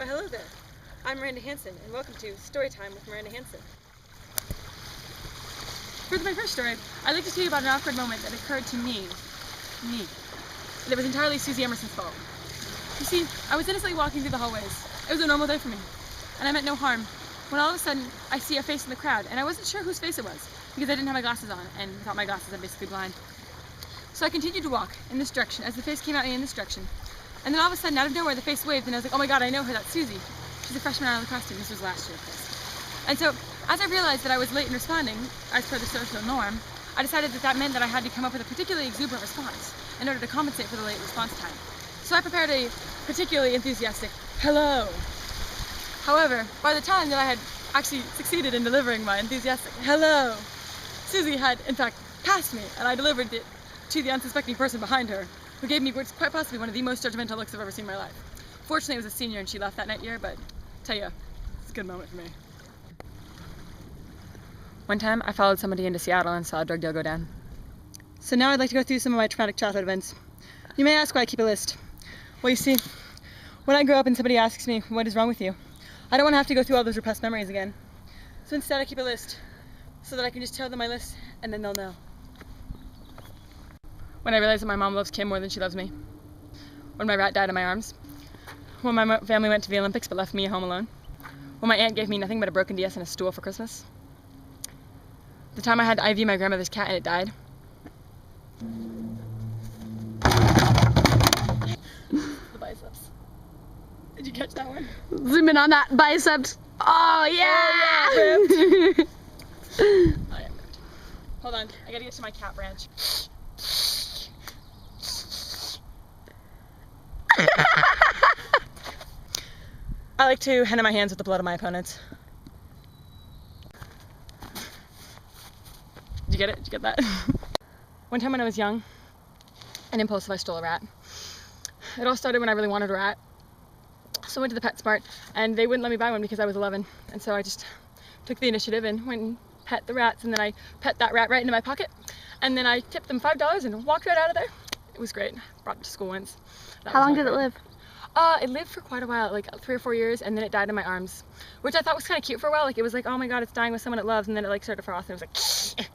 Well, hello there. I'm Miranda Hansen, and welcome to Storytime with Miranda Hansen. For my first story, I'd like to tell you about an awkward moment that occurred to me. That was entirely Susie Emerson's fault. You see, I was innocently walking through the hallways. It was a normal day for me, and I meant no harm, when all of a sudden, I see a face in the crowd, and I wasn't sure whose face it was, because I didn't have my glasses on, and without my glasses, I'm basically blind. So I continued to walk in this direction, as the face came at me in this direction. And then all of a sudden, out of nowhere, the face waved, and I was like, oh my god, I know her, that's Susie. She's a freshman out of the costume. This was last year, of course. And so, as I realized that I was late in responding, as per the social norm, I decided that that meant that I had to come up with a particularly exuberant response in order to compensate for the late response time. So I prepared a particularly enthusiastic hello. However, by the time that I had actually succeeded in delivering my enthusiastic hello, Susie had, in fact, passed me, and I delivered it to the unsuspecting person behind her, who gave me what's quite possibly one of the most judgmental looks I've ever seen in my life. Fortunately, it was a senior and she left that year, but tell you, it's a good moment for me. One time, I followed somebody into Seattle and saw a drug deal go down. So now I'd like to go through some of my traumatic childhood events. You may ask why I keep a list. Well, you see, when I grow up and somebody asks me, what is wrong with you? I don't want to have to go through all those repressed memories again. So instead, I keep a list so that I can just tell them my list and then they'll know. When I realized that my mom loves Kim more than she loves me. When my rat died in my arms. When my family went to the Olympics but left me home alone. When my aunt gave me nothing but a broken DS and a stool for Christmas. The time I had to IV my grandmother's cat and it died. The biceps. Did you catch that one? Zoom in on that biceps. Oh yeah! Oh, yeah, ripped. Oh, yeah, ripped. Hold on, I gotta get to my cat branch. I like to henna my hands with the blood of my opponents. Did you get it? Did you get that? One time when I was young and impulsive, I stole a rat. It all started when I really wanted a rat. So I went to the PetSmart and they wouldn't let me buy one because I was 11. And so I just took the initiative and went and pet the rats, and then I pet that rat right into my pocket. And then I tipped them $5 and walked right out of there. It was great. Brought it to school once. How long did it live? It lived for quite a while, like 3 or 4 years, and then it died in my arms, which I thought was kind of cute for a while. Like, it was like, oh my god, it's dying with someone it loves, and then it like started to froth, and it was like,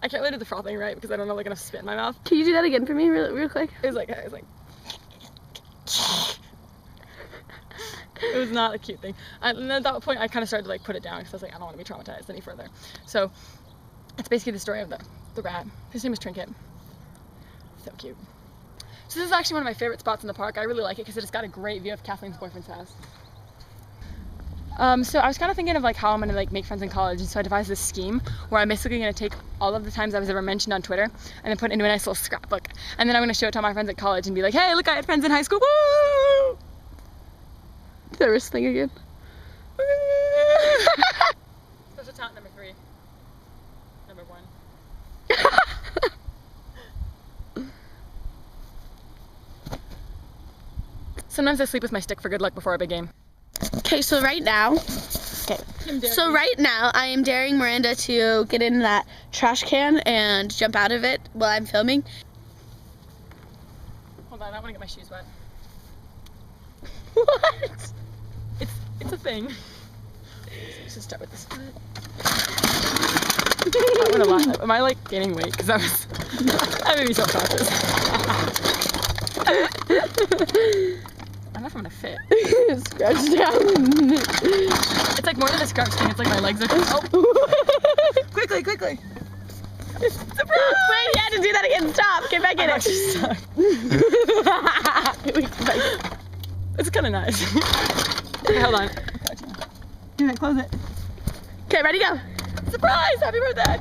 I can't really do the frothing right because I don't know like enough spit in my mouth. Can you do that again for me real quick? It was like, it was not a cute thing. And then at that point, I kind of started to like put it down because I was like, I don't want to be traumatized any further. So, it's basically the story of the rat. His name is Trinket. So cute. So this is actually one of my favorite spots in the park. I really like it because it has got a great view of Kathleen's boyfriend's house. So I was kind of thinking of like how I'm gonna like make friends in college, and so I devised this scheme where I'm basically gonna take all of the times I was ever mentioned on Twitter and then put it into a nice little scrapbook, and then I'm gonna show it to all my friends at college and be like, hey, look, I had friends in high school. Woo! The wrist thing again. Special talent number 3. Number 1. Sometimes I sleep with my stick for good luck before a big game. Okay, so right now, I am daring Miranda to get in that trash can and jump out of it while I'm filming. Hold on, I don't want to get my shoes wet. What? It's a thing. Let's just start with this foot. That went a lot. Am I like gaining weight? Because that made me so cautious. I don't know if I'm gonna fit. Scratch down. It's like more than a scratch thing, it's like my legs are. Oh! Quickly! Surprise! Wait, you had to do that again. Stop. Get back in it. Stuck. It's kind of nice. Okay, hold on. Do it, close it. Okay, ready, go. Surprise! Happy birthday!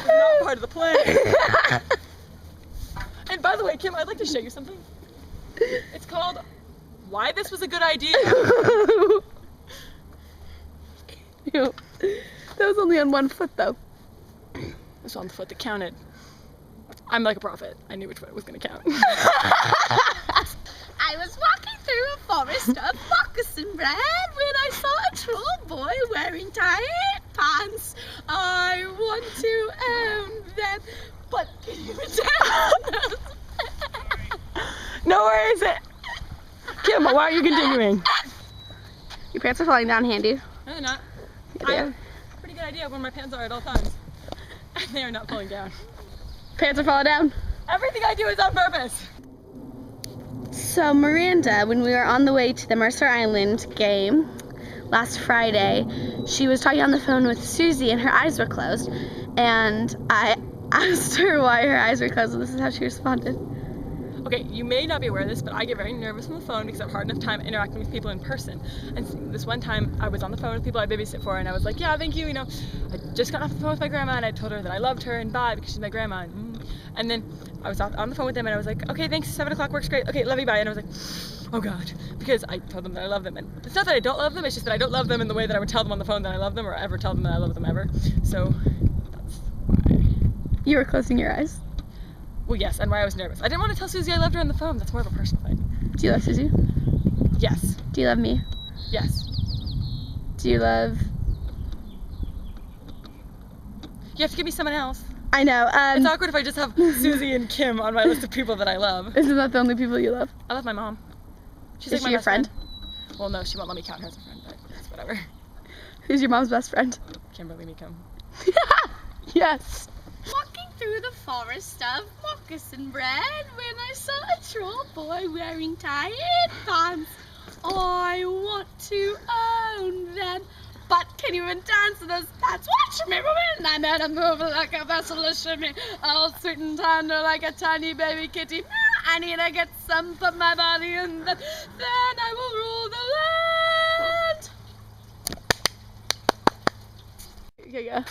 Not part of the plan. And by the way, Kim, I'd like to show you something. It's called Why This Was a Good Idea. Ew. That was only on one foot, though. It was on the foot that counted. I'm like a prophet. I knew which foot was going to count. I was walking through a forest of moccasin bread when I saw a troll boy wearing tights. pants. I want to own them, but can you dance? No, where is it? Kim, why are you continuing? Your pants are falling down, Handy. No, they're not. Yeah, I they have are. a pretty good idea of where my pants are at all times. They are not falling down. Pants are falling down. Everything I do is on purpose. So Miranda, when we were on the way to the Mercer Island game last Friday, she was talking on the phone with Susie and her eyes were closed. And I asked her why her eyes were closed, and this is how she responded. Okay, you may not be aware of this, but I get very nervous on the phone because I have a hard enough time interacting with people in person. And this one time, I was on the phone with people I babysit for, and I was like, yeah, thank you, I just got off the phone with my grandma, and I told her that I loved her, and bye, because she's my grandma. And then I was on the phone with them, and I was like, okay, thanks, 7 o'clock works great, okay, love you, bye. And I was like, oh God, because I told them that I love them. And it's not that I don't love them, it's just that I don't love them in the way that I would tell them on the phone that I love them, or ever tell them that I love them ever. So, that's why. You were closing your eyes. Well, yes, and why I was nervous. I didn't want to tell Susie I loved her on the phone. That's more of a personal thing. Do you love Susie? Yes. Do you love me? Yes. Do you love... You have to give me someone else. I know. It's awkward if I just have Susie and Kim on my list of people that I love. Isn't that the only people you love? I love my mom. She's Is like my she your best friend? Well, no, she won't let me count her as a friend, but it's whatever. Who's your mom's best friend? Kimberly Meekum. Yes. Walking through the forest of moccasin bread when I saw a troll boy wearing tight pants. I want to own them, but can you even dance in those pants? Watch me when I'm at a move like a vessel of shimmy, all sweet and tender like a tiny baby kitty. I need to get some of my body in them, then I will rule the land. Okay, go.